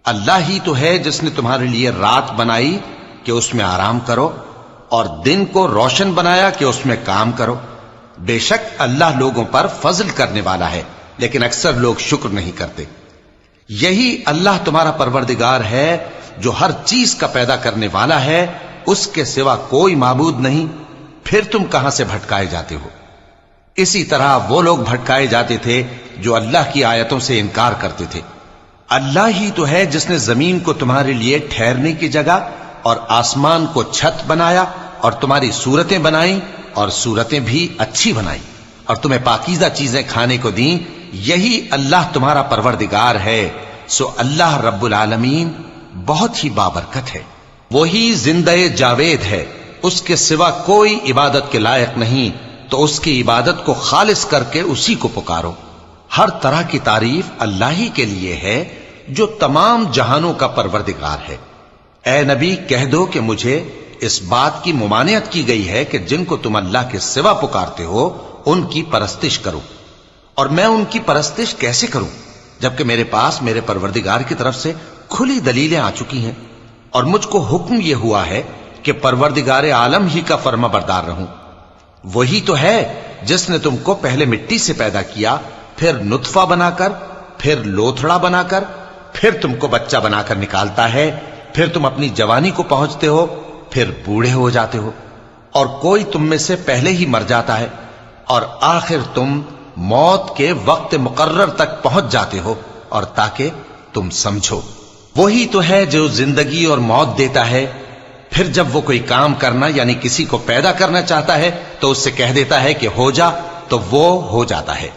اللہ ہی تو ہے جس نے تمہارے لیے رات بنائی کہ اس میں آرام کرو اور دن کو روشن بنایا کہ اس میں کام کرو۔ بے شک اللہ لوگوں پر فضل کرنے والا ہے لیکن اکثر لوگ شکر نہیں کرتے۔ یہی اللہ تمہارا پروردگار ہے جو ہر چیز کا پیدا کرنے والا ہے، اس کے سوا کوئی معبود نہیں، پھر تم کہاں سے بھٹکائے جاتے ہو؟ اسی طرح وہ لوگ بھٹکائے جاتے تھے جو اللہ کی آیتوں سے انکار کرتے تھے۔ اللہ ہی تو ہے جس نے زمین کو تمہارے لیے ٹھہرنے کی جگہ اور آسمان کو چھت بنایا اور تمہاری صورتیں بنائیں اور صورتیں بھی اچھی بنائیں اور تمہیں پاکیزہ چیزیں کھانے کو دیں۔ یہی اللہ تمہارا پروردگار ہے، سو اللہ رب العالمین بہت ہی بابرکت ہے۔ وہی زندہ جاوید ہے، اس کے سوا کوئی عبادت کے لائق نہیں، تو اس کی عبادت کو خالص کر کے اسی کو پکارو۔ ہر طرح کی تعریف اللہ ہی کے لیے ہے جو تمام جہانوں کا پروردگار ہے۔ اے نبی کہہ دو کہ مجھے اس بات کی ممانعت کی گئی ہے کہ جن کو تم اللہ کے سوا پکارتے ہو ان کی پرستش کرو، اور میں ان کی پرستش کیسے کروں جبکہ میرے پاس میرے پروردگار کی طرف سے کھلی دلیلیں آ چکی ہیں، اور مجھ کو حکم یہ ہوا ہے کہ پروردگار عالم ہی کا فرما بردار رہوں۔ وہی تو ہے جس نے تم کو پہلے مٹی سے پیدا کیا، پھر نطفہ بنا کر، پھر لوتھڑا بنا کر، پھر تم کو بچہ بنا کر نکالتا ہے، پھر تم اپنی جوانی کو پہنچتے ہو، پھر بوڑھے ہو جاتے ہو، اور کوئی تم میں سے پہلے ہی مر جاتا ہے، اور آخر تم موت کے وقت مقرر تک پہنچ جاتے ہو، اور تاکہ تم سمجھو۔ وہی تو ہے جو زندگی اور موت دیتا ہے، پھر جب وہ کوئی کام کرنا یعنی کسی کو پیدا کرنا چاہتا ہے تو اس سے کہہ دیتا ہے کہ ہو جا، تو وہ ہو جاتا ہے۔